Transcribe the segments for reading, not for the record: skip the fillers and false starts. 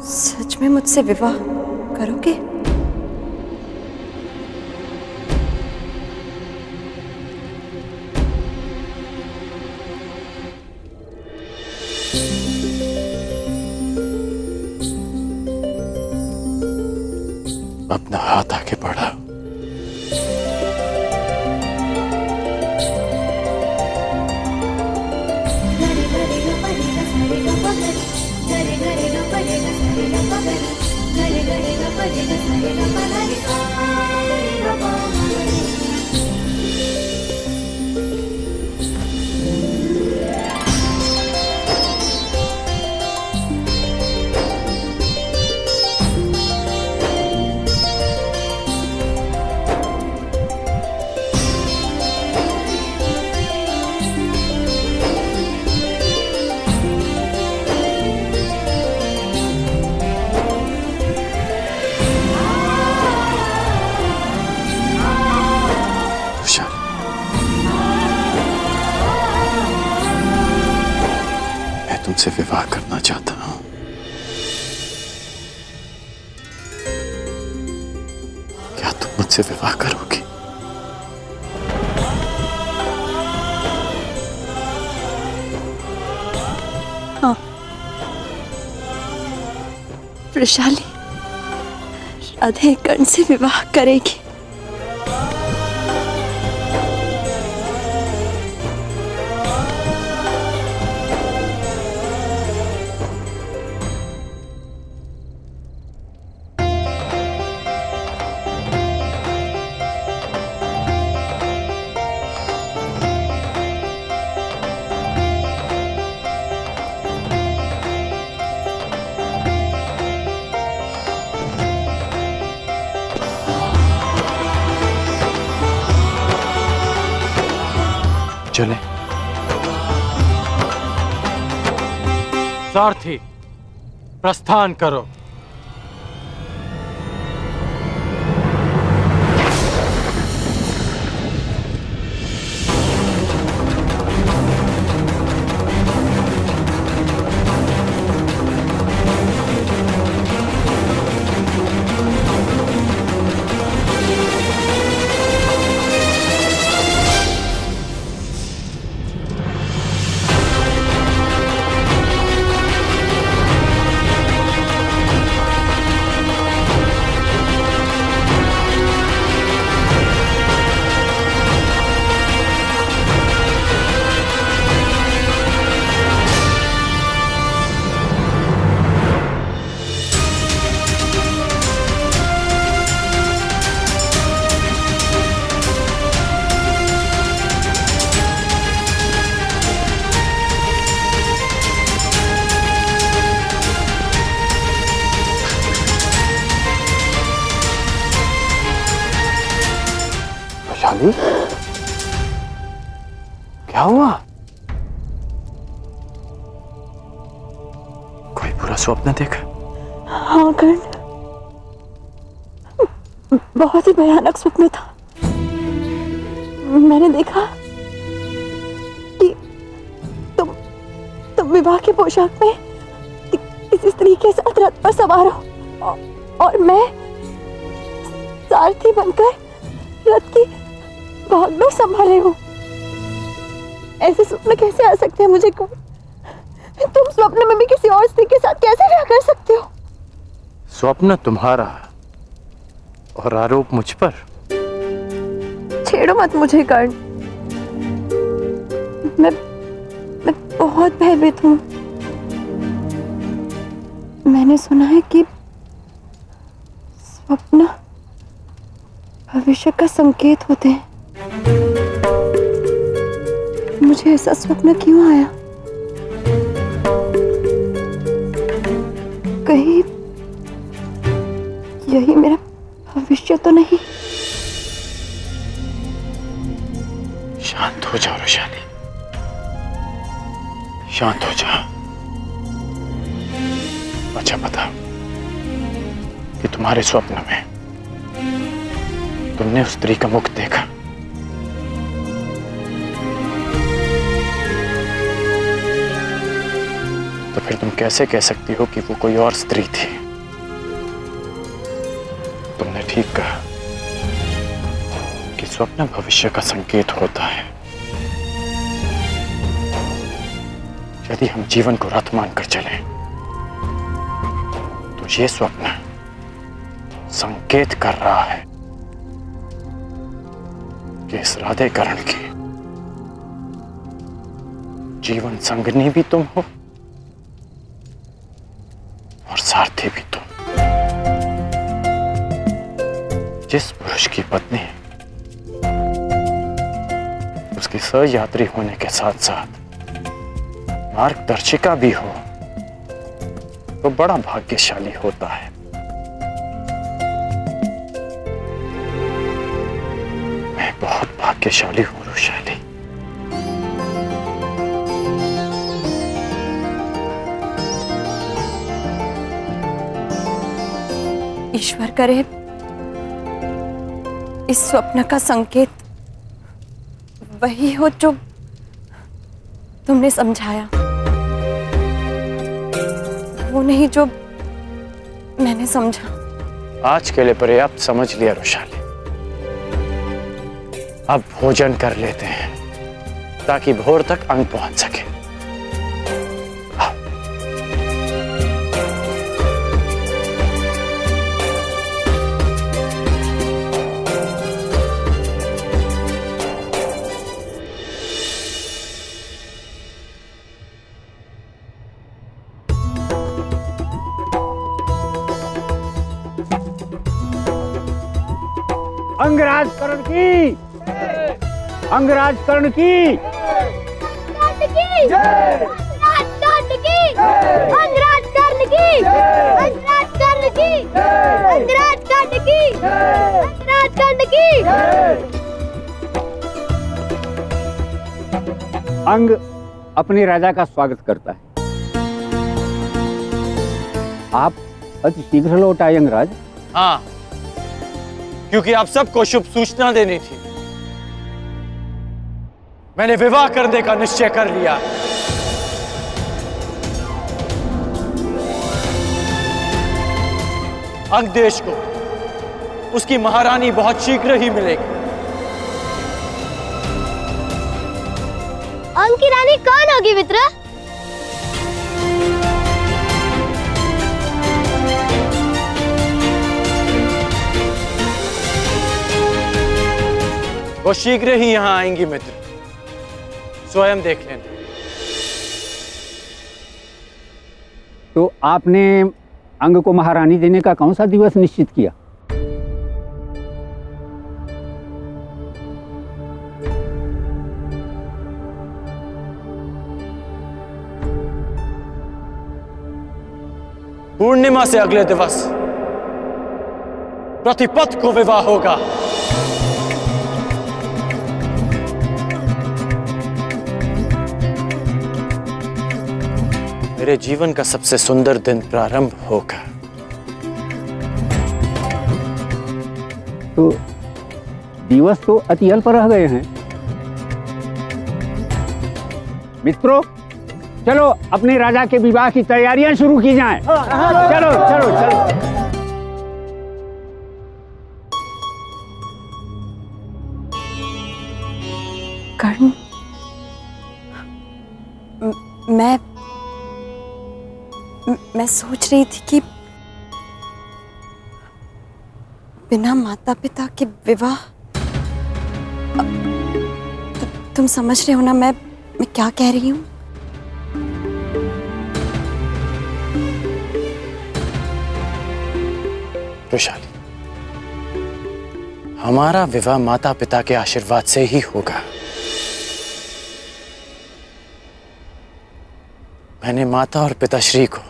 सच में मुझसे विवाह करोगे? अपना हाथ आगे बढ़ा। मैं तुमसे विवाह करना चाहता हूं। क्या तुम मुझसे विवाह करोगी? हाँ, वृषाली राधे कर्ण से विवाह करेगी। चले। सारथी, प्रस्थान करो। वैशाली, क्या हुआ? कोई बुरा स्वप्न देखा? हाँ कर्ण, बहुत ही भयानक स्वप्न था। मैंने देखा कि तुम विवाह के पोशाक में किसी स्त्री के साथ रथ पर सवार हो और मैं सारथी बनकर रथ की भाग में संभाले हूँ। ऐसे स्वप्न कैसे आ सकते हैं मुझे? तुम स्वप्न में भी किसी और स्त्री के साथ कैसे विवाह कर सकते हो? स्वप्न तुम्हारा और आरोप मुझ पर। छेड़ो मत मुझे कर्ण, मैं बहुत भयभीत हूँ। मैंने सुना है कि स्वप्न भविष्य का संकेत होते हैं। मुझे ऐसा स्वप्न क्यों आया? कहीं यही मेरा भविष्य तो नहीं? शांत हो जाओ वैशाली, शांत हो जाओ। अच्छा बताओ कि तुम्हारे स्वप्न में तुमने उस स्त्री का मुख देखा? तो फिर तुम कैसे कह सकती हो कि वो कोई और स्त्री थी? तुमने ठीक कहा कि स्वप्न भविष्य का संकेत होता है। यदि हम जीवन को रथ मानकर चलें, तो ये स्वप्न संकेत कर रहा है कि इस राधेकरण की जीवन संगनी भी तुम हो और सारथी भी तुम। जिस पुरुष की पत्नी उसकी सहयात्री होने के साथ साथ मार्गदर्शिका भी हो, तो बड़ा भाग्यशाली होता है। मैं बहुत भाग्यशाली हूं रुशाली। ईश्वर करे इस स्वप्न का संकेत वही हो जो तुमने समझाया, वो नहीं जो मैंने समझा। आज के लिए पर्याप्त समझ लिया रुशाली। अब भोजन कर लेते हैं ताकि भोर तक अंग पहुंच सके। अंगराजकरण की, अंगराजकरण की, अंग अपने राजा का स्वागत करता है। आप अति शीघ्र लौट आए अंगराज। हाँ, क्योंकि आप सबको शुभ सूचना देनी थी। मैंने विवाह करने का निश्चय कर लिया। अंग देश को उसकी महारानी बहुत शीघ्र ही मिलेगी। अंग की रानी कौन होगी मित्र? वो शीघ्र ही यहां आएंगी मित्र, स्वयं देख लेना। तो आपने अंग को महारानी देने का कौन सा दिवस निश्चित किया? पूर्णिमा से अगले दिवस प्रतिपद को विवाह होगा। मेरे जीवन का सबसे सुंदर दिन प्रारंभ होगा। तो दिवस तो अति अल्प रह गए हैं। मित्रों, चलो अपने राजा के विवाह की तैयारियां शुरू की जाएं। चलो चलो चलो। कर्ण, मैं सोच रही थी कि बिना माता पिता के विवाह, तुम समझ रहे हो ना मैं क्या कह रही हूँ? रुशाली, हमारा विवाह माता पिता के आशीर्वाद से ही होगा। मैंने माता और पिताश्री को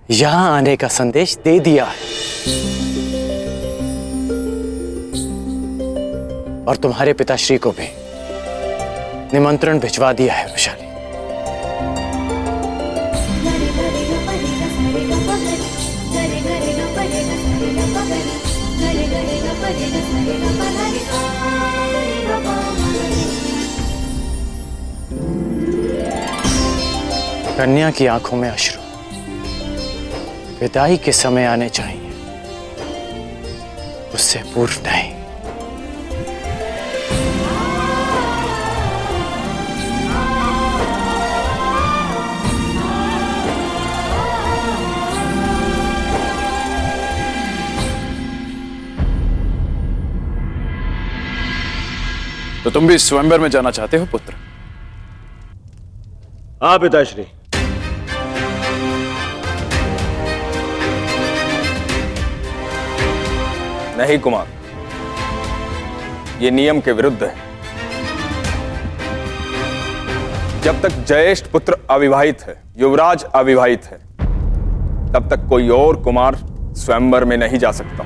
यहां आने का संदेश दे दिया है और तुम्हारे पिताश्री को भी निमंत्रण भिजवा दिया है रुशाली। कन्या की आंखों में अश्रु विदाई के समय आने चाहिए, उससे पूर्व नहीं। तो तुम भी स्वयंवर में जाना चाहते हो पुत्र? हाँ पिताश्री। नहीं कुमार, ये नियम के विरुद्ध है। जब तक ज्येष्ठ पुत्र अविवाहित है, युवराज अविवाहित है, तब तक कोई और कुमार स्वयंवर में नहीं जा सकता।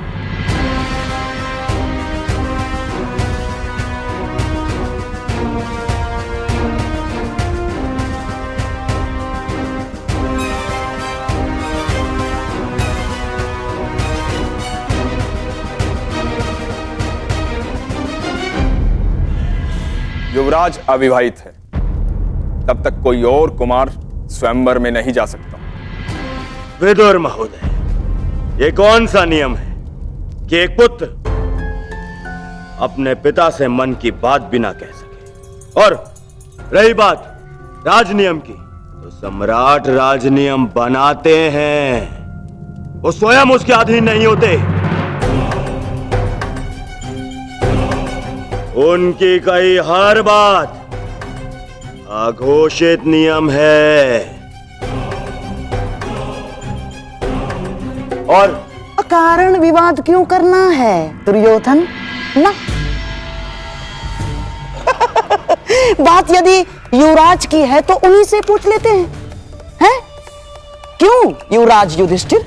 युवराज अविवाहित है, तब तक कोई और कुमार स्वयंवर में नहीं जा सकता। विदुर महोदय, ये कौन सा नियम है कि एक पुत्र अपने पिता से मन की बात भी ना कह सके? और रही बात राजनियम की, तो सम्राट राजनियम बनाते हैं, वो स्वयं उसके अधीन नहीं होते। उनकी कही हर बात अघोषित नियम है। और अकारण विवाद क्यों करना है दुर्योधन? ना बात यदि युवराज की है तो उन्हीं से पूछ लेते हैं। क्यों युवराज युधिष्ठिर?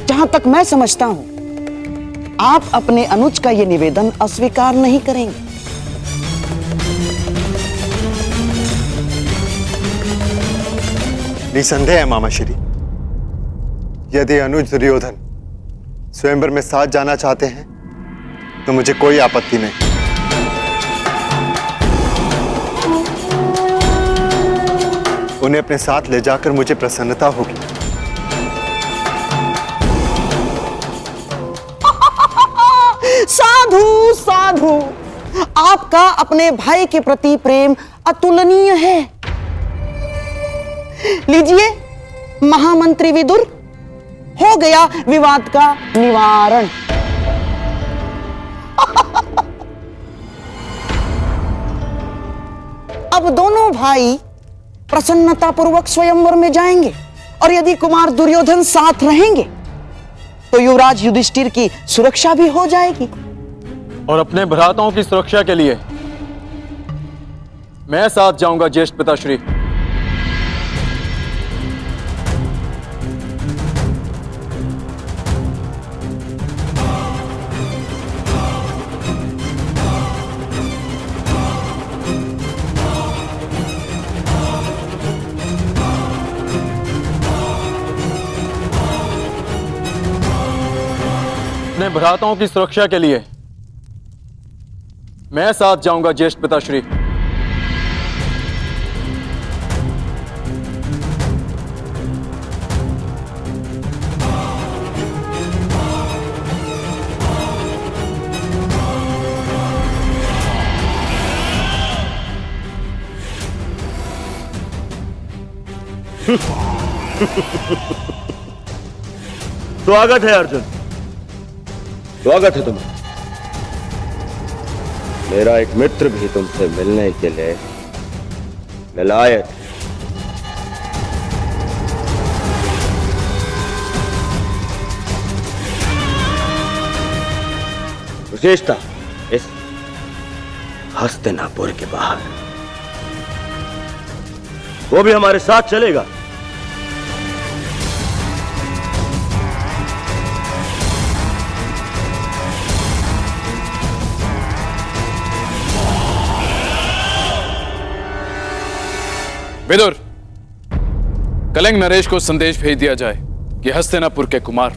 जहां तक मैं समझता हूं, आप अपने अनुज का यह निवेदन अस्वीकार नहीं करेंगे। निसंदेह है मामा श्री, यदि अनुज दुर्योधन स्वयंवर में साथ जाना चाहते हैं तो मुझे कोई आपत्ति नहीं। उन्हें अपने साथ ले जाकर मुझे प्रसन्नता होगी। साधु साधु, आपका अपने भाई के प्रति प्रेम अतुलनीय है। लीजिए महामंत्री विदुर, हो गया विवाद का निवारण। अब दोनों भाई प्रसन्नतापूर्वक स्वयंवर में जाएंगे, और यदि कुमार दुर्योधन साथ रहेंगे तो युवराज युधिष्ठिर की सुरक्षा भी हो जाएगी। और अपने भ्राताओं की सुरक्षा के लिए मैं साथ जाऊंगा ज्येष्ठ पिताश्री। अपने भ्राताओं की सुरक्षा के लिए मैं साथ जाऊंगा ज्येष्ठ पिताश्री। स्वागत है अर्जुन, स्वागत है तुम्हें। मेरा एक मित्र भी तुमसे मिलने के लिए विलायत। विशेषता इस हस्तिनापुर के बाहर, वो भी हमारे साथ चलेगा। विदुर, कलिंग नरेश को संदेश भेज दिया जाए कि हस्तिनापुर के कुमार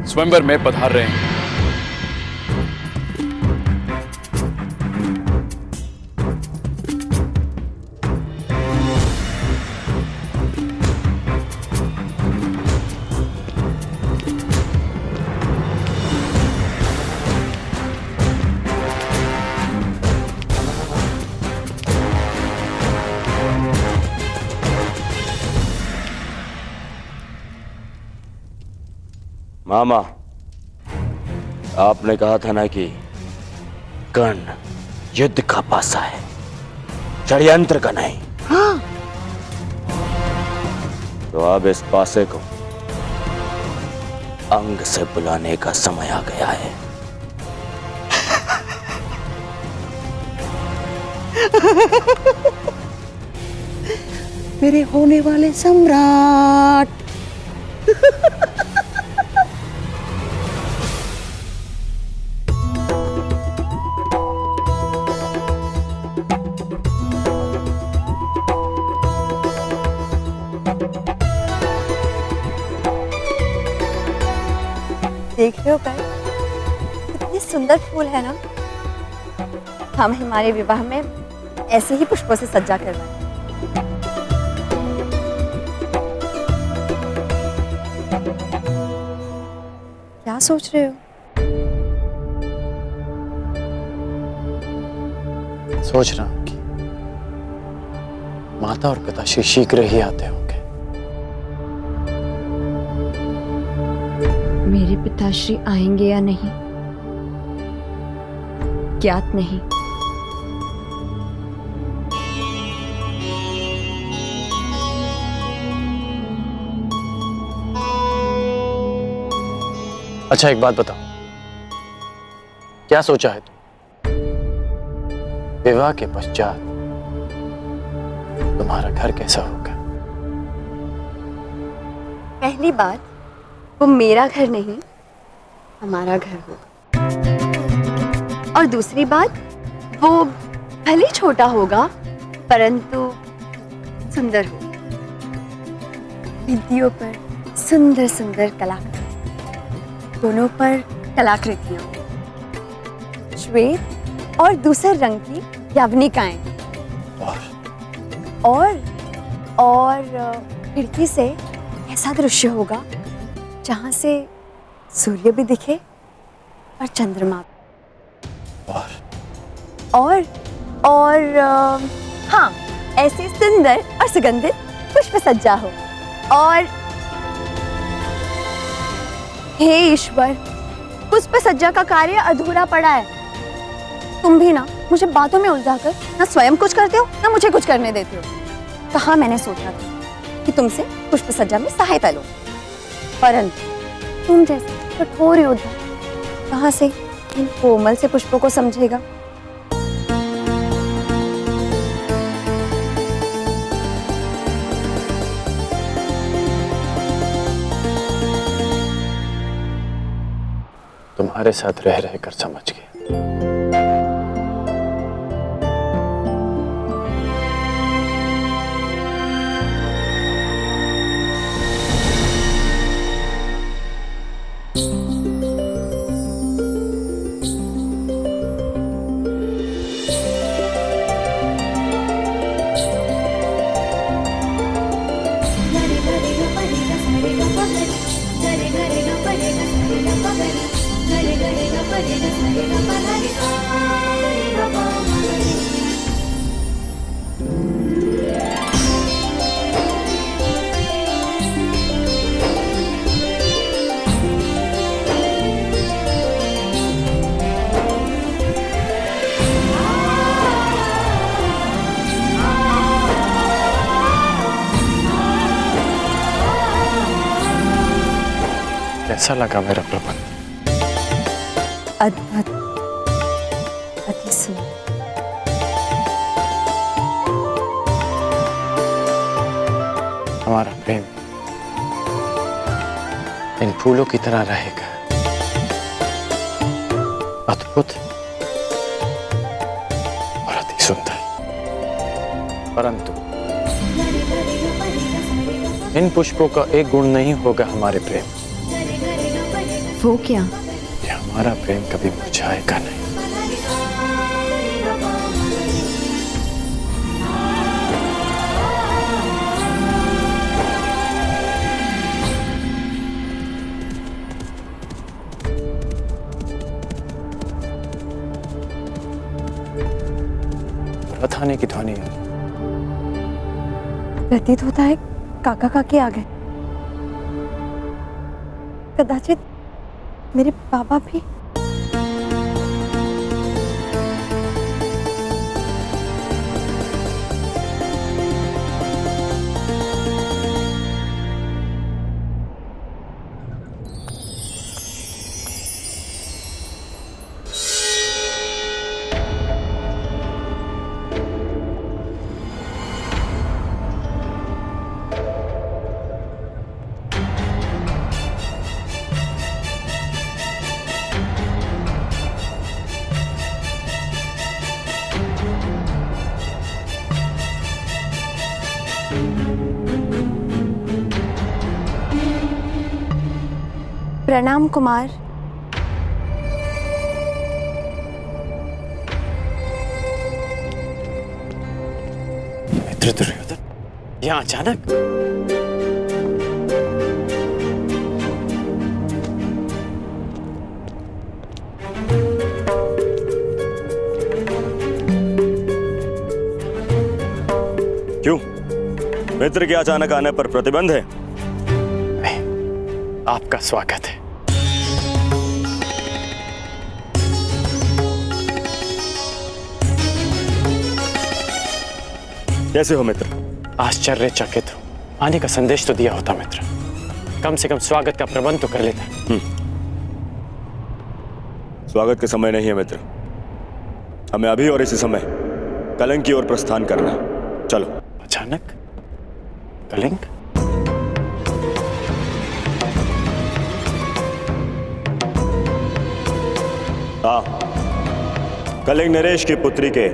स्वयंवर में पधार रहे हैं। मामा, आपने कहा था ना कि कर्ण युद्ध का पासा है, षड्यंत्र का नहीं। हाँ। तो अब इस पासे को अंग से बुलाने का समय आ गया है। मेरे होने वाले सम्राट। देख रहे हो कर, कितने सुंदर फूल है ना। हम हमारे विवाह में ऐसे ही पुष्पों से सज्जा करवाएं। क्या सोच रहे हो? सोच रहा हूं कि माता और पिताश्री शीघ्र ही आते होंगे। मेरे पिताश्री आएंगे या नहीं ज्ञात नहीं। अच्छा एक बात बताओ, क्या सोचा है तुम? विवाह के पश्चात तुम्हारा घर कैसा होगा? पहली बात, वो मेरा घर नहीं हमारा घर होगा। और दूसरी बात, वो भले छोटा होगा परंतु सुंदर होगा। भित्तियों पर सुंदर सुंदर कलाकृति, दोनों पर कलाकृतियां, श्वेत और दूसरे रंग की यवनिकाएं, और खिड़की से ऐसा दृश्य होगा जहां से सूर्य भी दिखे और चंद्रमा भी। और हाँ, ऐसी सुंदर और सुगंधित पुष्प सज्जा हो। और हे ईश्वर, पुष्प सज्जा का कार्य अधूरा पड़ा है। तुम भी ना मुझे बातों में उलझाकर ना स्वयं कुछ करते हो ना मुझे कुछ करने देते हो। कहाँ मैंने सोचा था कि तुमसे पुष्प सज्जा में सहायता लो, परंतु तुम जैसे कठोर योद्धा कहाँ से इन कोमल से पुष्पों को समझेगा। तुम्हारे साथ रह रहकर समझ गया। कैसा लगा मेरा प्रबंध? अद्भुत, अति सुंदर। हमारा प्रेम इन फूलों की तरह रहेगा, अद्भुत और अति सुंदर। परंतु इन पुष्पों का एक गुण नहीं होगा हमारे प्रेम। वो क्या? ये हमारा प्रेम कभी मुरझाएगा नहीं। रथ आने की ध्वनि है। प्रतीत होता है काका काकी आ गए। कदाचित मेरे बाबा भी? प्रणाम कुमार। मित्र दुर्योधन, यहाँ अचानक? क्यों? मित्र के अचानक आने पर प्रतिबंध है? नहीं, आपका स्वागत है। कैसे हो मित्र? आश्चर्यचकित हूं। आने का संदेश तो दिया होता मित्र, कम से कम स्वागत का प्रबंध तो कर लेता। स्वागत के समय नहीं है मित्र, हमें अभी और इसी समय कलिंग की ओर प्रस्थान करना है। चलो। अचानक कलिंग? हाँ, कलिंग नरेश की पुत्री के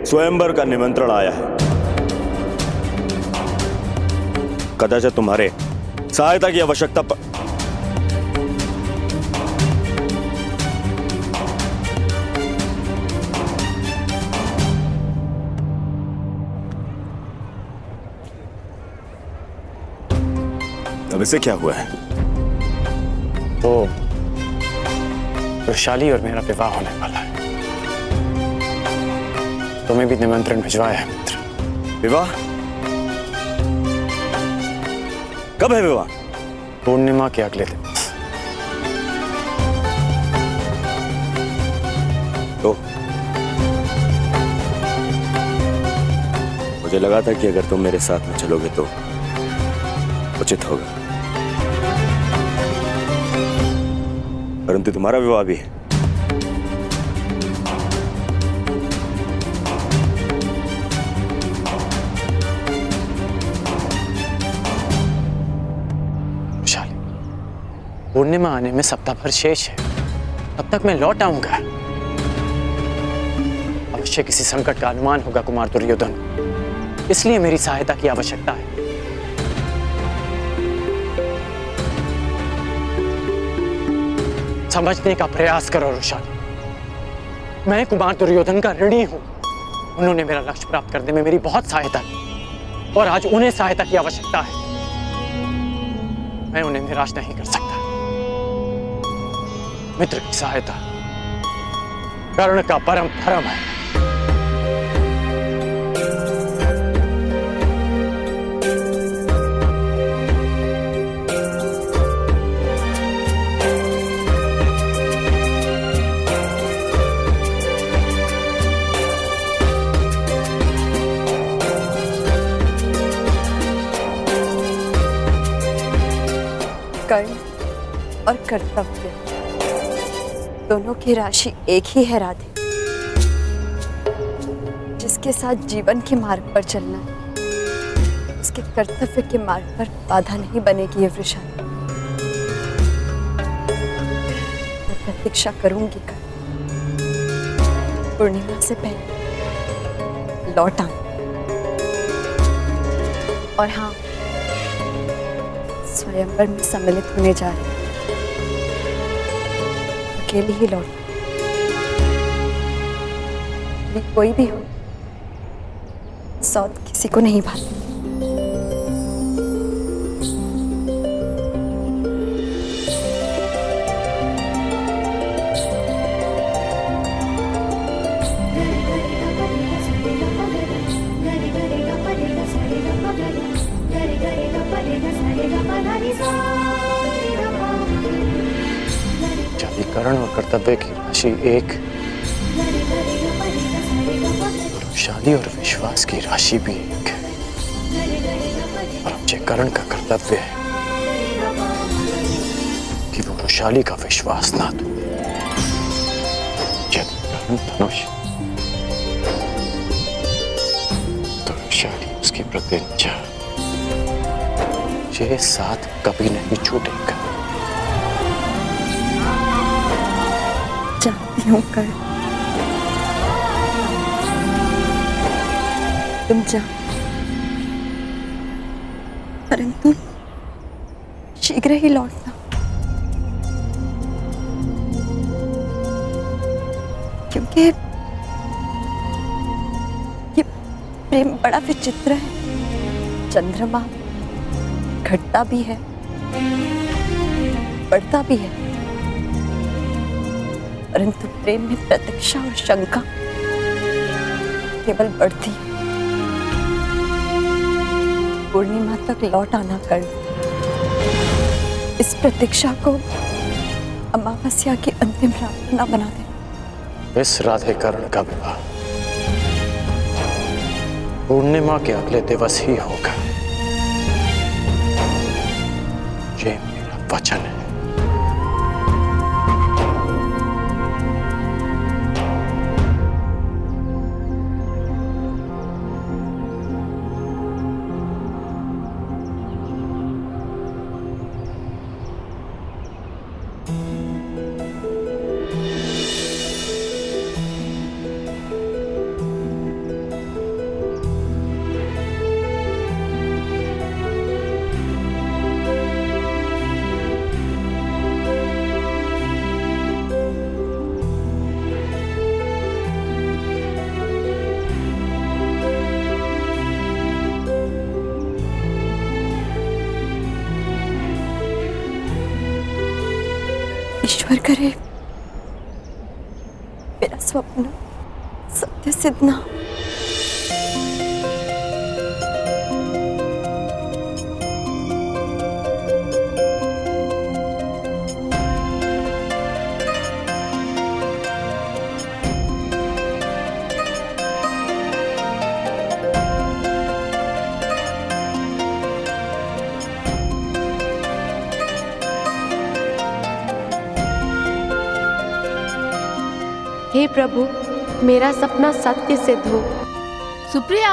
स्वयंवर का निमंत्रण आया है। कदाचित तुम्हारे सहायता की आवश्यकता अब इसे क्या हुआ है? तो वृषाली और मेरा विवाह होने वाला है। तुम्हें भी निमंत्रण भिजवाया है मित्र। विवाह? कब है विवाह? पूर्णिमा के अगले दिन। तो मुझे लगा था कि अगर तुम मेरे साथ में चलोगे तो उचित होगा, परंतु तुम्हारा विवाह भी है। पूर्णिमा आने में सप्ताह भर शेष है, तब तक मैं लौट आऊंगा। अवश्य किसी संकट का अनुमान होगा कुमार दुर्योधन, इसलिए मेरी सहायता की आवश्यकता है। समझने का प्रयास करो वृषाली, मैं कुमार दुर्योधन का ऋणी हूं। उन्होंने मेरा लक्ष्य प्राप्त करने में मेरी बहुत सहायता की और आज उन्हें सहायता की आवश्यकता है। मैं उन्हें निराश नहीं कर सकता। मित्र की सहायता कर्ण का परम धर्म है। कर्ण और कर्तव्य दोनों की राशि एक ही है राधे। जिसके साथ जीवन के मार्ग पर चलना है, उसके कर्तव्य के मार्ग पर बाधा नहीं बनेगी ये वृषाली। मैं प्रतीक्षा करूंगी कल पूर्णिमा से पहले लौट आऊं। और हाँ, स्वयंवर में सम्मिलित होने जा रही हूँ। अकेली ही लौट, कोई भी हो, सौत किसी को नहीं भाती। कर्ण और कर्तव्य की राशि एक, वैशाली और विश्वास की राशि भी एक है। और मुझे कर्ण का कर्तव्य है कि वो वैशाली का विश्वास ना तोड़े। यदि कर्ण धनुष तो वैशाली उसकी प्रतिज्ञा, ये साथ कभी नहीं छूटेगा। जानती हूँ कर्ण, तुम जा, परंतु शीघ्र ही लौटना, क्योंकि ये प्रेम बड़ा विचित्र है। चंद्रमा घटता भी है, बढ़ता भी है, परंतु प्रेम में प्रतीक्षा और शंका केवल बढ़ती है। पूर्णिमा तक लौट आना कर, इस प्रतीक्षा को अमावस्या की अंतिम रात न बना दे। इस राधे कर्ण का विवाह पूर्णिमा के अगले दिवस ही होगा, ये मेरा वचन है। ईश्वर करे मेरा स्वप्न सत्य सिद्ध ना हो। हे प्रभु, मेरा सपना सत्य सिद्ध हो। सुप्रिया,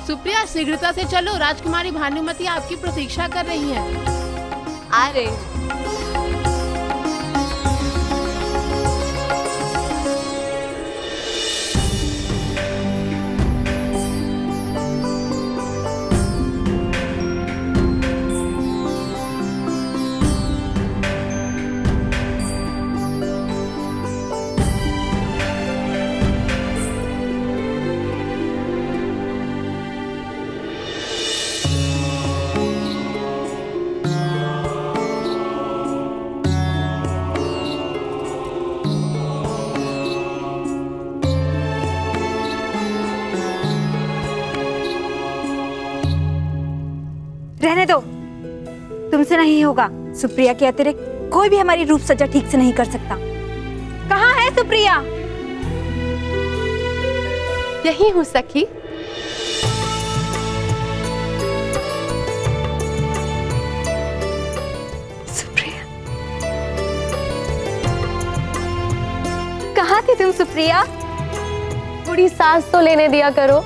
सुप्रिया शीघ्रता से चलो, राजकुमारी भानुमति आपकी प्रतीक्षा कर रही हैं। आ रहे। रहने दो, तुमसे नहीं होगा। सुप्रिया के अतिरिक्त कोई भी हमारी रूप सज्जा ठीक से नहीं कर सकता। कहाँ है सुप्रिया? यही हूँ सखी। सुप्रिया, कहाँ थी तुम सुप्रिया? थोड़ी सांस तो लेने दिया करो।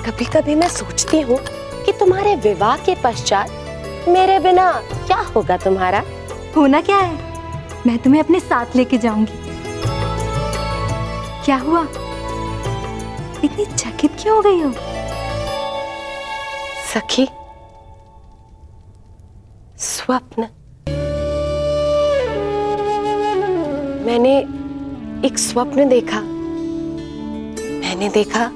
कभी कभी मैं सोचती हूँ कि तुम्हारे विवाह के पश्चात मेरे बिना क्या होगा तुम्हारा। होना क्या है, मैं तुम्हें अपने साथ लेके जाऊंगी। क्या हुआ, इतनी चकित क्यों हो गई हो? सखी, स्वप्न। मैंने एक स्वप्न देखा। मैंने देखा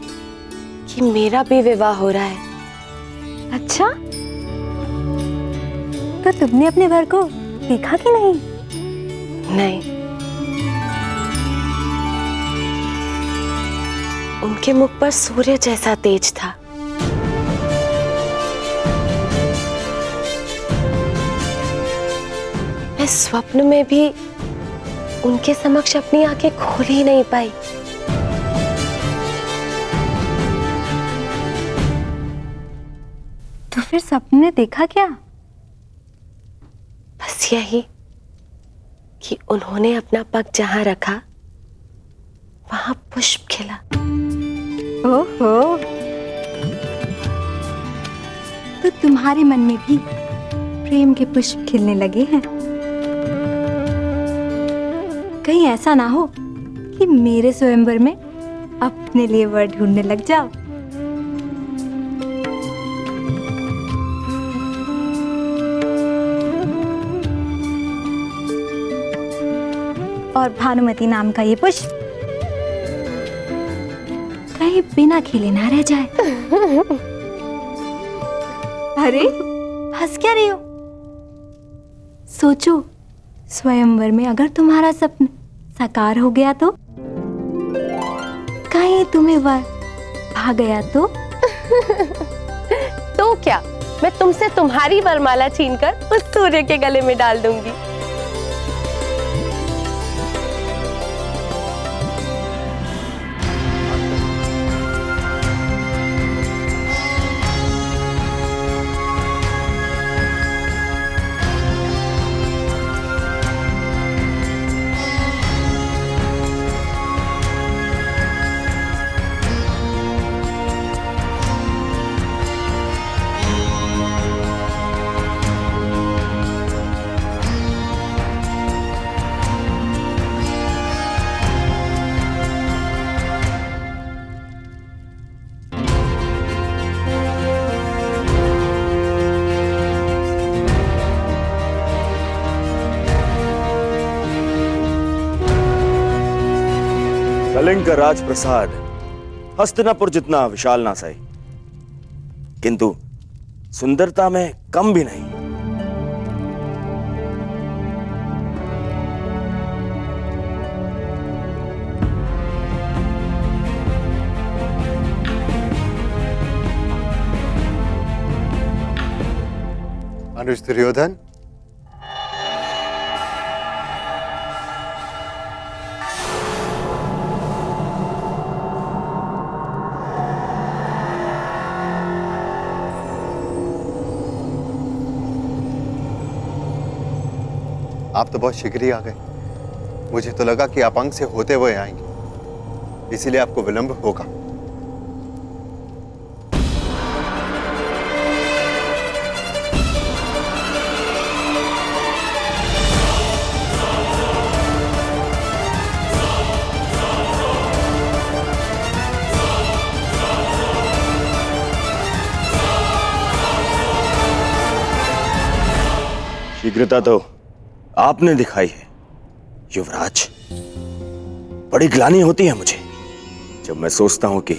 कि मेरा भी विवाह हो रहा है। अच्छा, तो तुमने अपने वर को देखा कि नहीं? नहीं, उनके मुख पर सूर्य जैसा तेज था। मैं स्वप्न में भी उनके समक्ष अपनी आंखें खोल ही नहीं पाई। तो फिर सपने में देखा क्या? बस यही कि उन्होंने अपना पग जहां रखा वहां पुष्प खिला। ओहो, तो तुम्हारे मन में भी प्रेम के पुष्प खिलने लगे हैं। कहीं ऐसा ना हो कि मेरे स्वयंवर में अपने लिए वर ढूंढने लग जाओ। और भानुमति नाम का ये पुष्प कहीं बिना खिले ना रह जाए। अरे हंस क्या रही हो? सोचो, स्वयंवर में अगर तुम्हारा सपना साकार हो गया तो? कहीं तुम्हें वर भा गया तो? तो क्या, मैं तुमसे तुम्हारी वरमाला छीनकर उस सूर्य के गले में डाल दूंगी। कलिंग का राजप्रसाद हस्तिनापुर जितना विशाल ना सही, किंतु सुंदरता में कम भी नहीं। अनुज दुर्योधन, आप तो बहुत शीघ्र ही आ गए। मुझे तो लगा कि आप अंग से होते हुए आएंगे, इसीलिए आपको विलंब होगा। शीघ्रता तो आपने दिखाई है युवराज। बड़ी ग्लानि होती है मुझे जब मैं सोचता हूं कि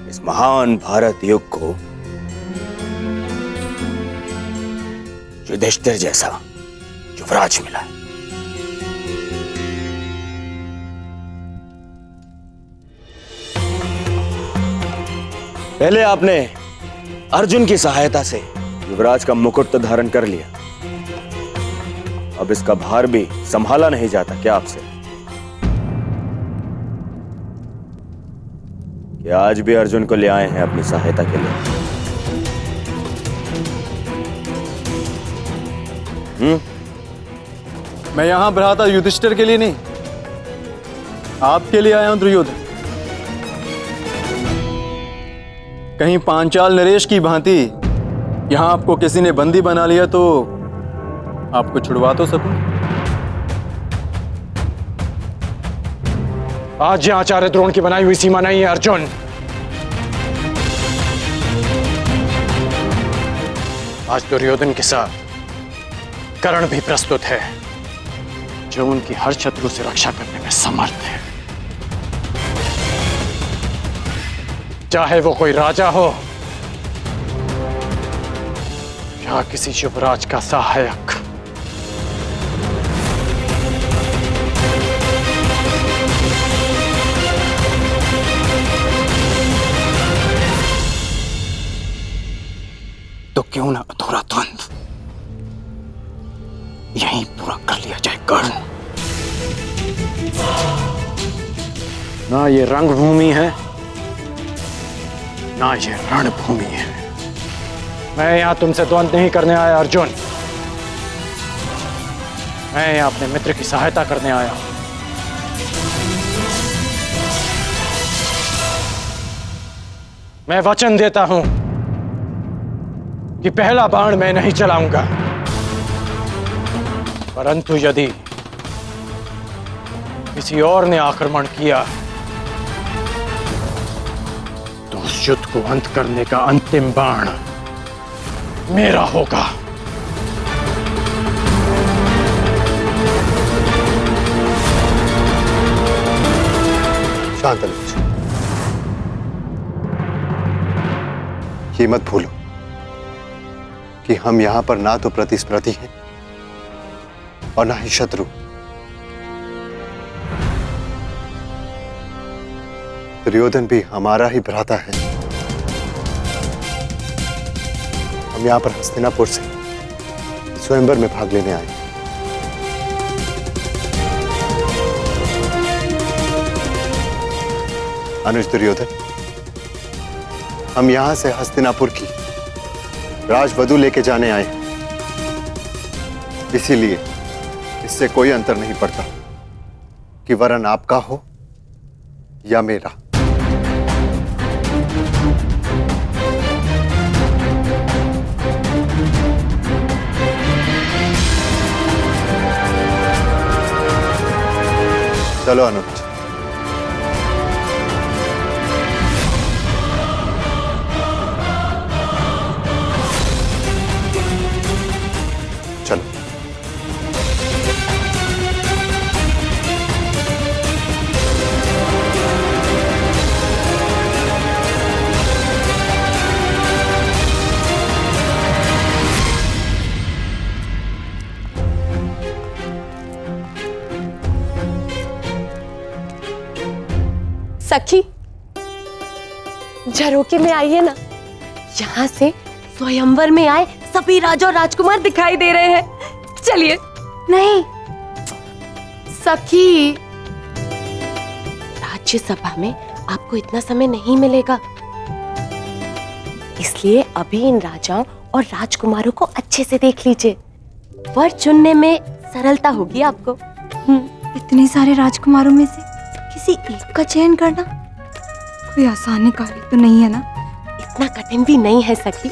इस महान भारत युग को युधिष्ठिर जैसा युवराज मिला है। पहले आपने अर्जुन की सहायता से युवराज का मुकुट तो धारण कर लिया, अब इसका भार भी संभाला नहीं जाता क्या आपसे? कि आज भी अर्जुन को ले आए हैं अपनी सहायता के लिए? मैं यहां भ्राता युधिष्ठिर के लिए नहीं, आपके लिए आया हूं दुर्योधन। कहीं पांचाल नरेश की भांति यहां आपको किसी ने बंदी बना लिया तो आपको छुड़वा तो सकूं। आज यह आचार्य द्रोण की बनाई हुई सीमा नहीं है अर्जुन। आज दुर्योधन के साथ कर्ण भी प्रस्तुत है, जो उनकी हर शत्रु से रक्षा करने में समर्थ है। चाहे वो कोई राजा हो या किसी युवराज का सहायक। तो क्यों ना अधूरा द्वंद्व यहीं पूरा कर लिया जाए कर्ण। ना ये रंगभूमि है, ना ये रणभूमि है। मैं यहां तुमसे द्वंद्व नहीं करने आया अर्जुन, मैं यहां अपने मित्र की सहायता करने आया हूं। मैं वचन देता हूं कि पहला बाण मैं नहीं चलाऊंगा, परंतु यदि किसी और ने आक्रमण किया तो उस युद्ध को अंत करने का अंतिम बाण मेरा होगा। शांत अनुज, ये मत भूलो कि हम यहां पर ना तो प्रतिस्पर्धी हैं और ना ही शत्रु। दुर्योधन भी हमारा ही भ्राता है। हम यहां पर हस्तिनापुर से स्वयंवर में भाग लेने आए। अनुज दुर्योधन, हम यहां से हस्तिनापुर की राजवधु लेके जाने आए हैं। इसीलिए इससे कोई अंतर नहीं पड़ता कि वरन आपका हो या मेरा। चलो अनुज। चलो। सखी, झरोके में आइए ना। यहाँ से स्वयंवर में आए सभी राजा और राजकुमार दिखाई दे रहे हैं। चलिए। नहीं सखी, राज्यसभा में आपको इतना समय नहीं मिलेगा, इसलिए अभी इन राजाओं और राजकुमारों को अच्छे से देख लीजिए। वर चुनने में सरलता होगी आपको। इतने सारे राजकुमारों में से किसी एक का चयन करना कोई आसान कार्य तो नहीं है ना? इतना कठिन भी नहीं है सखी।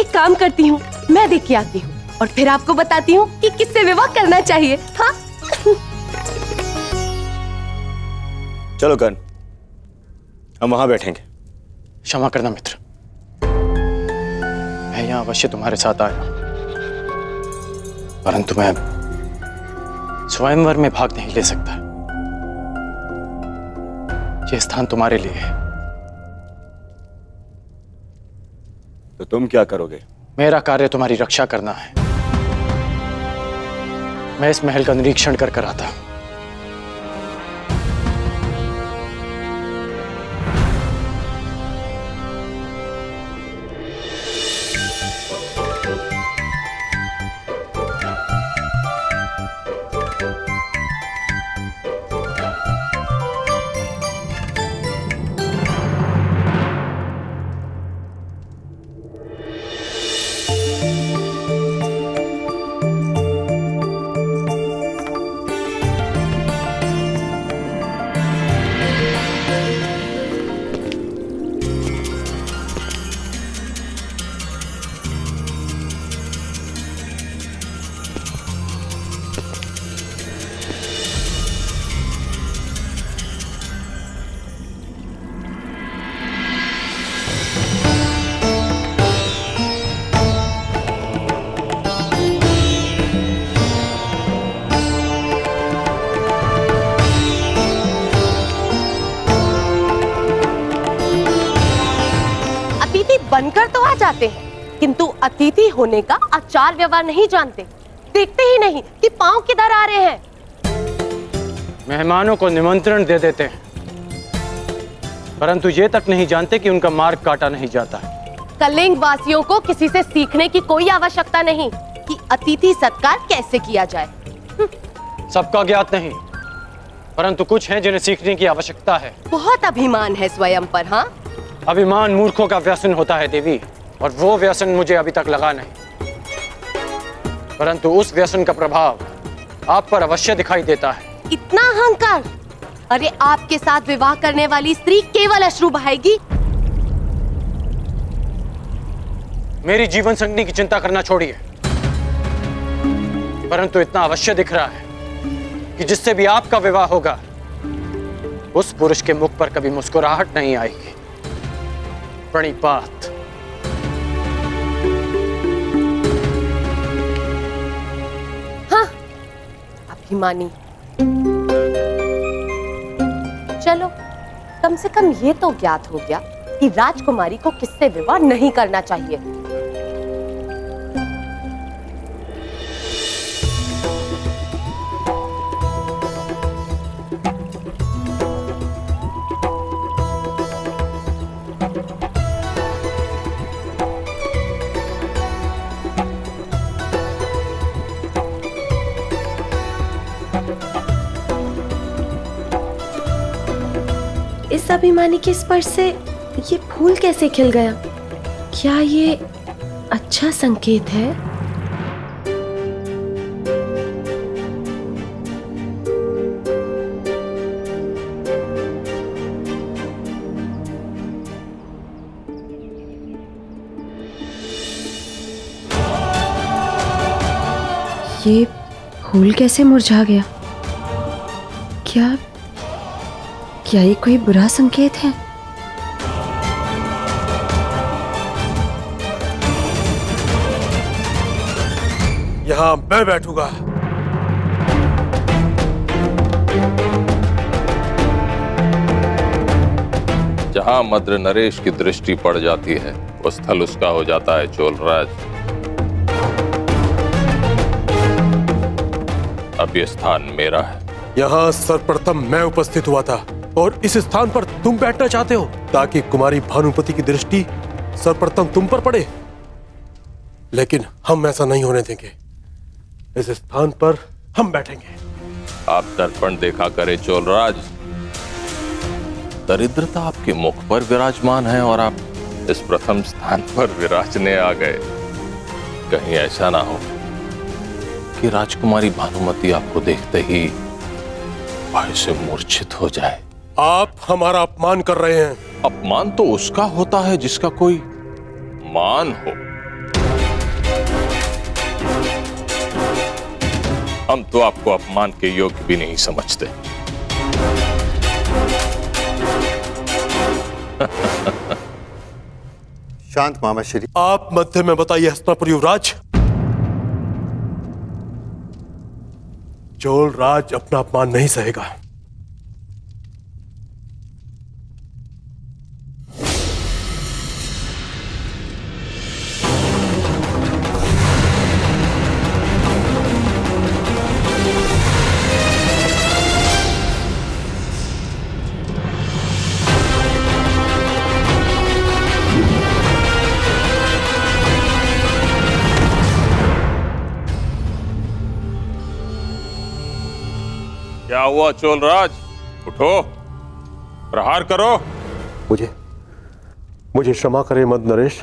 एक काम करती हूँ, मैं देख के आती हूँ और फिर आपको बताती हूँ कि किससे विवाह करना चाहिए। हाँ? चलो कर्ण, हम वहां बैठेंगे। क्षमा करना मित्र, मैं यहां अवश्य तुम्हारे साथ आया, परंतु मैं स्वयंवर में भाग नहीं ले सकता। ये स्थान तुम्हारे लिए है। तो तुम क्या करोगे? मेरा कार्य तुम्हारी रक्षा करना है। मैं इस महल का निरीक्षण कर कर आता हूं। बनकर तो आ जाते हैं, किंतु अतिथि होने का आचार व्यवहार नहीं जानते। देखते ही नहीं कि पांव किधर आ रहे हैं। मेहमानों को निमंत्रण दे देते हैं, परंतु ये तक नहीं जानते कि उनका मार्ग काटा नहीं जाता है। कलिंग वासियों को किसी से सीखने की कोई आवश्यकता नहीं कि अतिथि सत्कार कैसे किया जाए। सबका ज्ञात नहीं, परंतु कुछ हैं जिन्हें सीखने की आवश्यकता है। बहुत अभिमान है स्वयं पर। हाँ, अभिमान मूर्खों का व्यसन होता है देवी, और वो व्यसन मुझे अभी तक लगा नहीं, परंतु उस व्यसन का प्रभाव आप पर अवश्य दिखाई देता है। इतना अहंकार! अरे आपके साथ विवाह करने वाली स्त्री केवल अश्रु बहाएगी। मेरी जीवन संगनी की चिंता करना छोड़िए, परंतु इतना अवश्य दिख रहा है कि जिससे भी आपका विवाह होगा उस पुरुष के मुख पर कभी मुस्कुराहट नहीं आएगी। प्रणिपात। हाँ, अभिमानी। चलो, कम से कम ये तो ज्ञात हो गया कि राजकुमारी को किससे विवाह नहीं करना चाहिए। इस अभिमानी के स्पर्श से ये फूल कैसे खिल गया? क्या ये अच्छा संकेत है? ये फूल कैसे मुरझा गया? क्या ये कोई बुरा संकेत है? यहाँ मैं बैठूंगा। जहां मद्र नरेश की दृष्टि पड़ जाती है वो स्थल उसका हो जाता है चोलराज। अब ये स्थान मेरा है। यहाँ सर्वप्रथम मैं उपस्थित हुआ था और इस स्थान पर तुम बैठना चाहते हो ताकि कुमारी भानुपति की दृष्टि सर्वप्रथम तुम पर पड़े, लेकिन हम ऐसा नहीं होने देंगे। इस स्थान पर हम बैठेंगे। आप दर्पण देखा करे चोलराज, दरिद्रता आपके मुख पर विराजमान है और आप इस प्रथम स्थान पर विराजने आ गए। कहीं ऐसा ना हो कि राजकुमारी भानुमति आपको देखते ही भय से मूर्छित हो जाए। आप हमारा अपमान कर रहे हैं। अपमान तो उसका होता है जिसका कोई मान हो। हम तो आपको अपमान के योग्य भी नहीं समझते। शांत मामा श्री। आप मध्य में बताइए हस्तिनापुर युवराज। चोलराज अपना अपमान नहीं सहेगा। क्या हुआ चोलराज? उठो, प्रहार करो। मुझे क्षमा करें मद्र नरेश।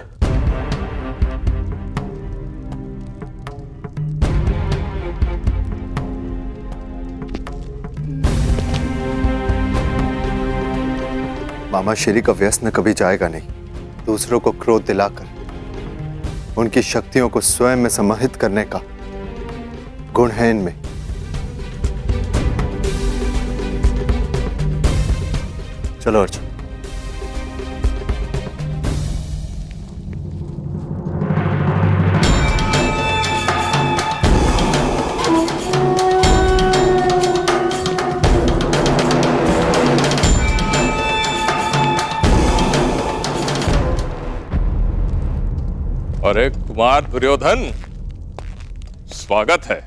मामा श्री का व्यसन कभी जाएगा नहीं। दूसरों को क्रोध दिलाकर उनकी शक्तियों को स्वयं में समाहित करने का गुण है इनमें। चलो अर्जुन। अरे कुमार दुर्योधन, स्वागत है।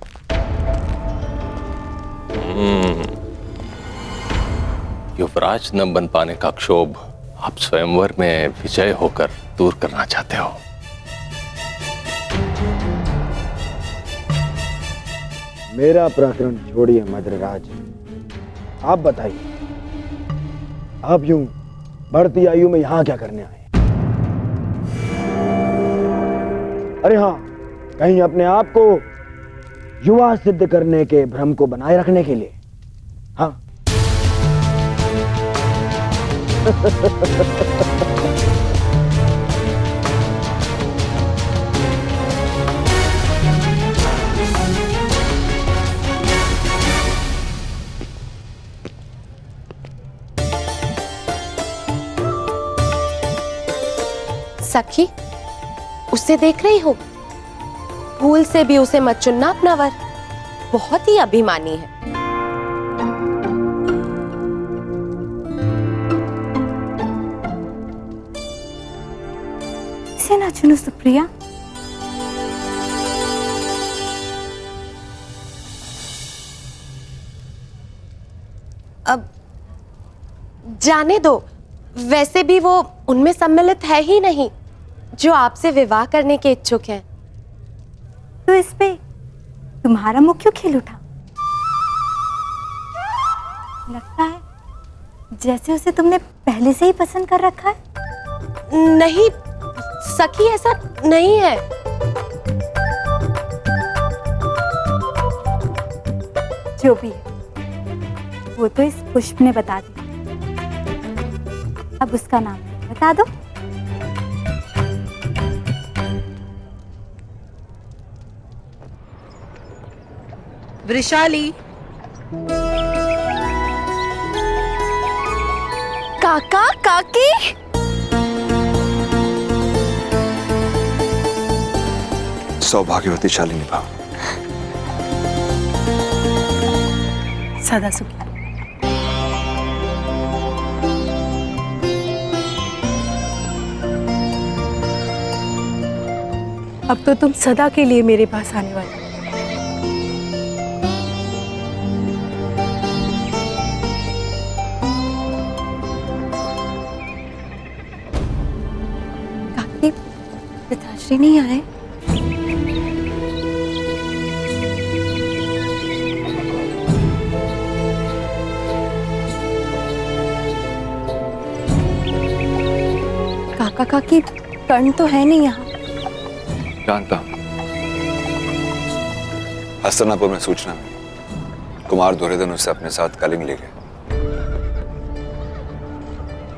युवराज न बन पाने का क्षोभ आप स्वयंवर में विजय होकर दूर करना चाहते हो। मेरा प्रकरण छोड़िए मद्रराज, आप बताइए, आप यूं बढ़ती आयु में यहां क्या करने आए? अरे हाँ, कहीं अपने आप को युवा सिद्ध करने के भ्रम को बनाए रखने के लिए? हाँ। सखी, उसे देख रही हो? भूल से भी उसे मत चुनना अपना वर, बहुत ही अभिमानी है। इसे ना चुनो सुप्रिया। अब जाने दो, वैसे भी वो उनमें सम्मिलित है ही नहीं जो आपसे विवाह करने के इच्छुक हैं। तो इस पे तुम्हारा मुख क्यों खिल उठा? लगता है जैसे उसे तुमने पहले से ही पसंद कर रखा है। नहीं सखी, ऐसा नहीं है। जो भी है, वो तो इस पुष्प ने बता दी। अब उसका नाम बता दो। वृषाली। काका काकी, सौभाग्यवती शालिनी भा। सदा सुखी। अब तो तुम सदा के लिए मेरे पास आने वाले। काकी, पिताश्री नहीं आए? काका काकी, कर्ण तो है नहीं यहाँ। जानता हूं। हस्तिनापुर में सूचना मिली, कुमार दुर्योधन उसे अपने साथ कलिंग ले गए।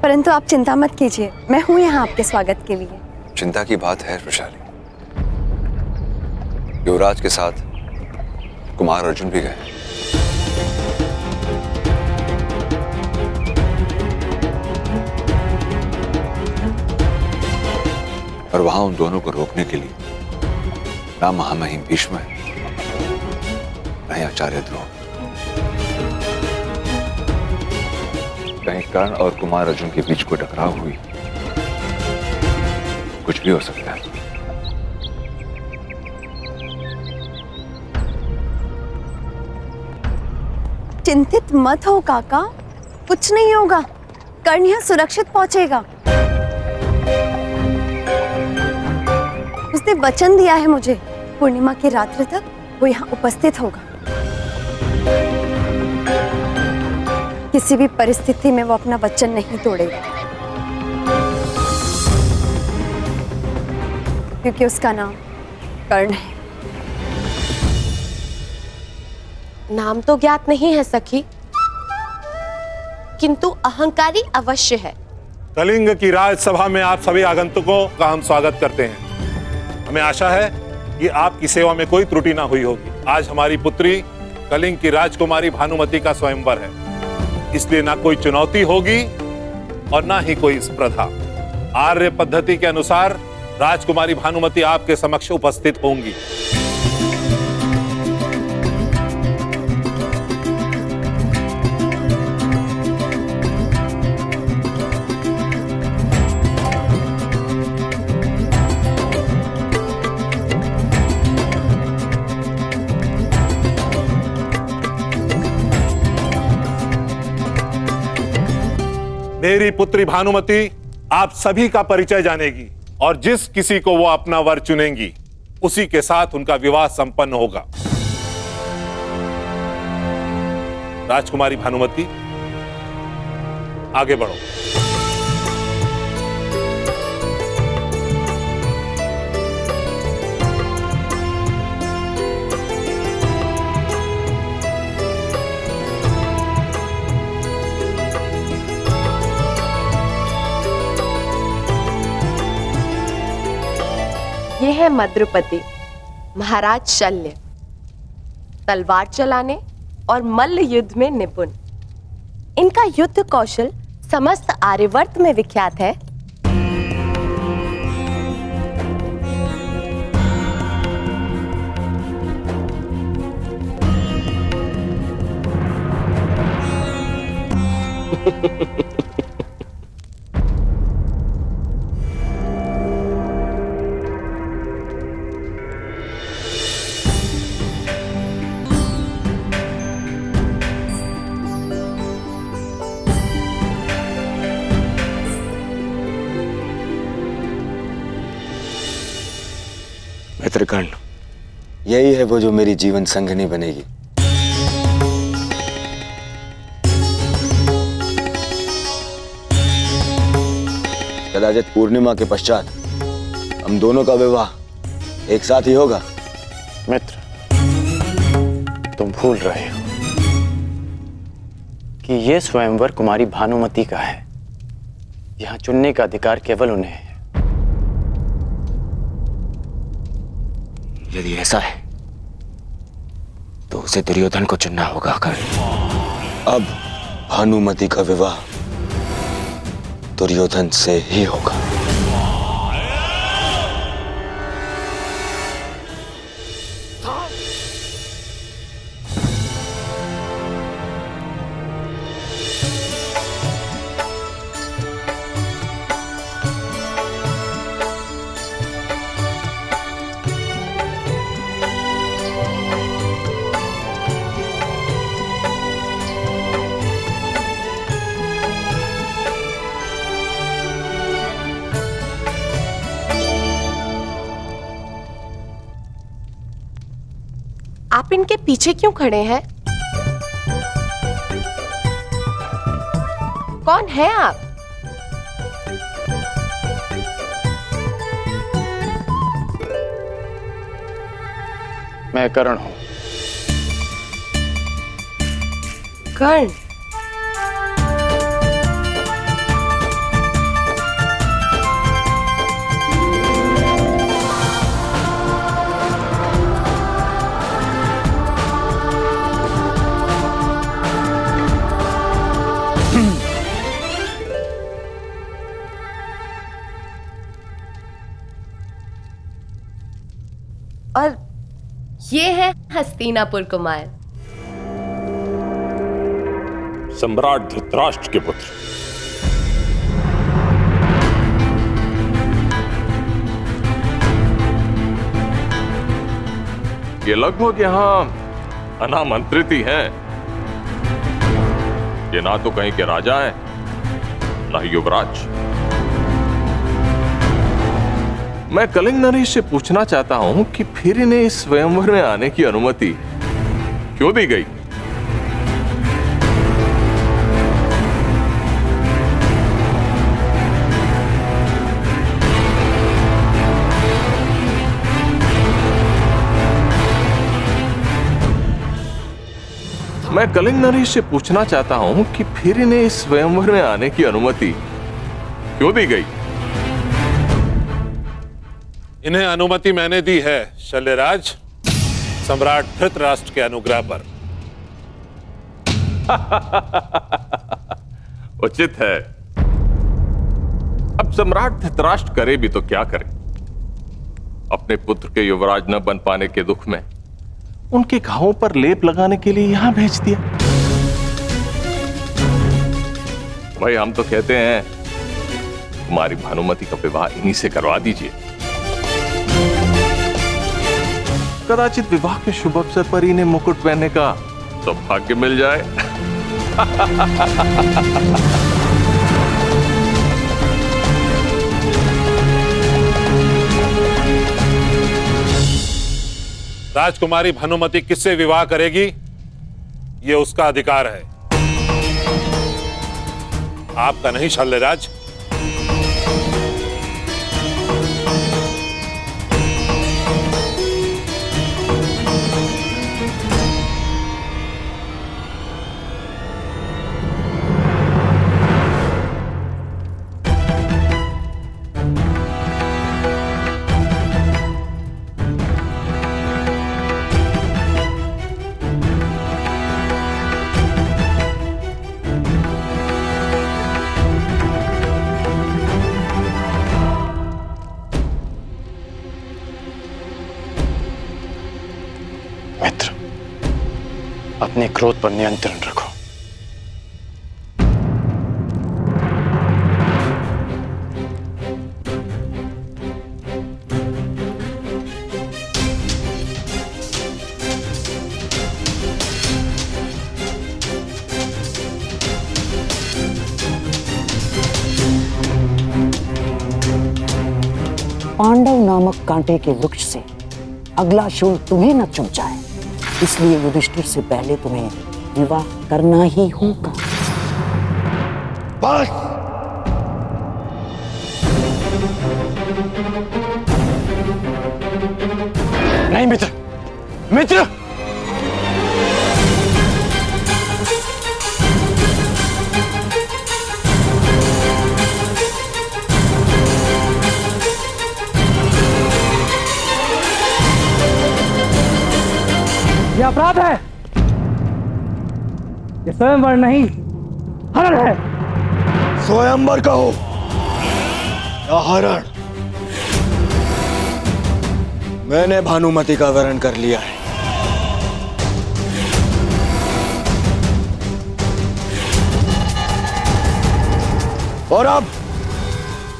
परंतु आप चिंता मत कीजिए, मैं हूं यहाँ आपके स्वागत के लिए। चिंता की बात है वृषाली, युवराज के साथ कुमार अर्जुन भी गए। और वहां उन दोनों को रोकने के लिए ना महामहिम भीष्म है, ना ही आचार्य ध्रुव। कहीं कर्ण और कुमार अर्जुन के बीच कोई टकराव हुई, कुछ भी हो सकता है। चिंतित मत हो काका, कुछ नहीं होगा। कर्ण यहाँ सुरक्षित पहुंचेगा। उसने वचन दिया है मुझे, पूर्णिमा की रात्रि तक वो यहाँ उपस्थित होगा। किसी भी परिस्थिति में वो अपना वचन नहीं तोड़ेगा, क्योंकि उसका नाम कर्ण है। नाम तो ज्ञात नहीं है सखी, किंतु अहंकारी अवश्य है। कलिंग की राजसभा में आप सभी आगंतुकों का हम स्वागत करते हैं। हमें आशा है कि आपकी सेवा में कोई त्रुटि ना हुई होगी। आज हमारी पुत्री कलिंग की राजकुमारी भानुमति का स्वयंवर है, इसलिए ना कोई चुनौती होगी और ना ही कोई स्पर्धा। आर्य पद्धति के अनुसार राजकुमारी भानुमति आपके समक्ष उपस्थित होंगी। मेरी पुत्री भानुमति आप सभी का परिचय जानेगी और जिस किसी को वो अपना वर चुनेंगी उसी के साथ उनका विवाह संपन्न होगा। राजकुमारी भानुमति, आगे बढ़ो। ये है मद्रुपति, महाराज शल्य, तलवार चलाने और मल्ल युद्ध में निपुण। इनका युद्ध कौशल समस्त आर्यवर्त में विख्यात है। मित्रकर्ण, यही है वो जो मेरी जीवन संगिनी बनेगी। कदाचित पूर्णिमा के पश्चात हम दोनों का विवाह एक साथ ही होगा। मित्र, तुम भूल रहे हो कि यह स्वयंवर कुमारी भानुमति का है। यहां चुनने का अधिकार केवल उन्हें है। यदि ऐसा है तो उसे दुर्योधन को चुनना होगा। अब भानुमति का विवाह दुर्योधन से ही होगा। आप इनके पीछे क्यों खड़े हैं? कौन है आप? मैं कर्ण हूं। कर्ण? और ये है हस्तिनापुर कुमार, सम्राट धृतराष्ट्र के पुत्र। ये लगभग यहां अनामंत्रित ही हैं। ये ना तो कहीं के राजा हैं, ना ही युवराज। मैं कलिंग नरेश से पूछना चाहता हूं कि फिर इन्हें इस स्वयंवर में आने की अनुमति क्यों दी गई? मैं कलिंग नरेश से पूछना चाहता हूं कि फिर इन्हें इस स्वयंवर में आने की अनुमति क्यों दी गई? इन्हें अनुमति मैंने दी है शल्यराज, सम्राट धृतराष्ट्र के अनुग्रह पर। उचित है। अब सम्राट धृतराष्ट्र करे भी तो क्या करे? अपने पुत्र के युवराज न बन पाने के दुख में उनके घावों पर लेप लगाने के लिए यहां भेज दिया। भाई, हम तो कहते हैं कुमारी भानुमति का विवाह इन्हीं से करवा दीजिए। कदाचित विवाह के शुभ अवसर पर इन्हें मुकुट पहनने का सौभाग्य मिल जाए। राजकुमारी भानुमति किससे विवाह करेगी ये उसका अधिकार है, आपका नहीं शल्यराज। अपने क्रोध पर नियंत्रण रखो। पांडव नामक कांटे के वृक्ष से अगला शूल तुम्हें न चुभ जाए, इसलिए युधिष्ठिर से पहले तुम्हें विवाह करना ही होगा। बस नहीं मित्र, मित्र यह अपराध है, ये स्वयंवर नहीं हरण है। स्वयंवर कहो या हरण, मैंने भानुमति का वरण कर लिया है। और अब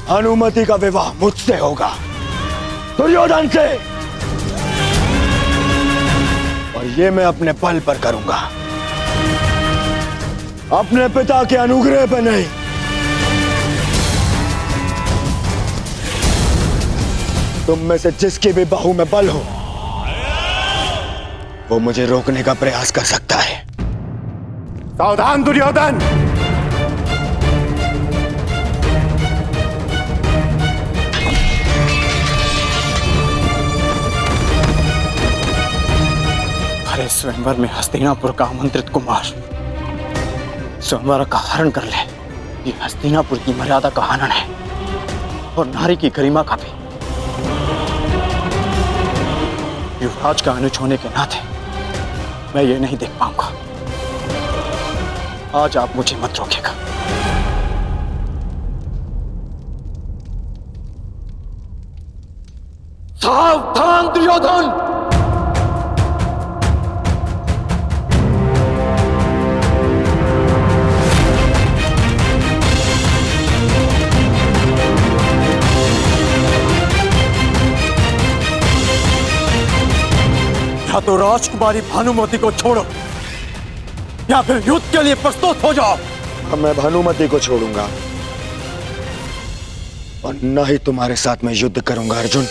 भानुमति का विवाह मुझसे होगा, दुर्योधन से। और ये मैं अपने बल पर करूंगा, अपने पिता के अनुग्रह पर नहीं। तुम में से जिसकी भी बाहु में बल हो, वो मुझे रोकने का प्रयास कर सकता है। सावधान दुर्योधन! अरे स्वयंवर में हस्तिनापुर का आमंत्रित कुमार स्वयंवर का हरण कर ले, ये हस्तिनापुर की मर्यादा का हनन है और नारी की गरिमा का भी। युवराज का अनुज होने के नाते मैं ये नहीं देख पाऊंगा। आज आप मुझे मत रोकेगा। सावधान दुर्योधन! या तो राजकुमारी भानुमति को छोड़ो या फिर युद्ध के लिए प्रस्तुत हो जाओ। अब मैं भानुमति को छोड़ूंगा और न ही तुम्हारे साथ मैं युद्ध करूंगा अर्जुन।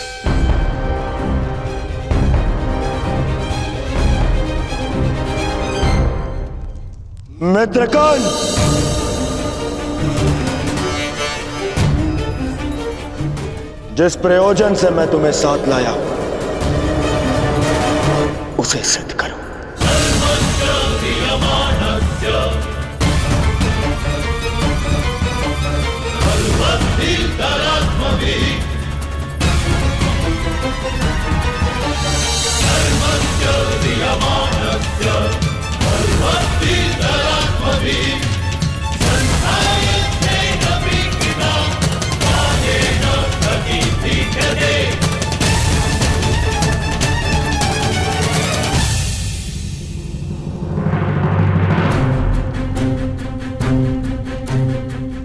मित्रगण, जिस प्रयोजन से मैं तुम्हें साथ लाया हूं उसे सिद्ध करो।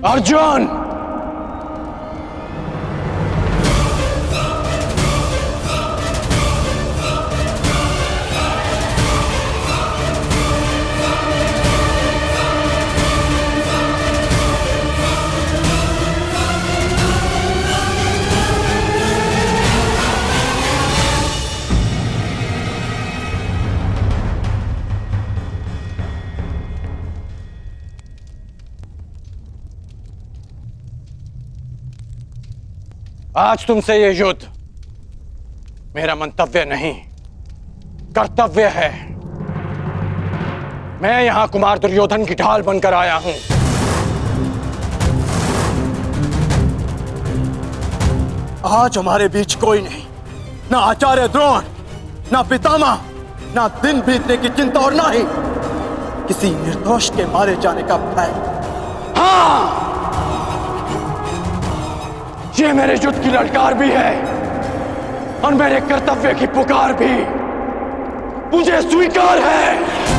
अर्जुन! आज तुमसे ये युद्ध मेरा मंतव्य नहीं, कर्तव्य है। मैं यहां कुमार दुर्योधन की ढाल बनकर आया हूं। आज हमारे बीच कोई नहीं, ना आचार्य द्रोण, ना पितामह, ना दिन बीतने की चिंता और ना ही किसी निर्दोष के मारे जाने का भय। हाँ, ये मेरे युद्ध की ललकार भी है और मेरे कर्तव्य की पुकार भी। मुझे स्वीकार है।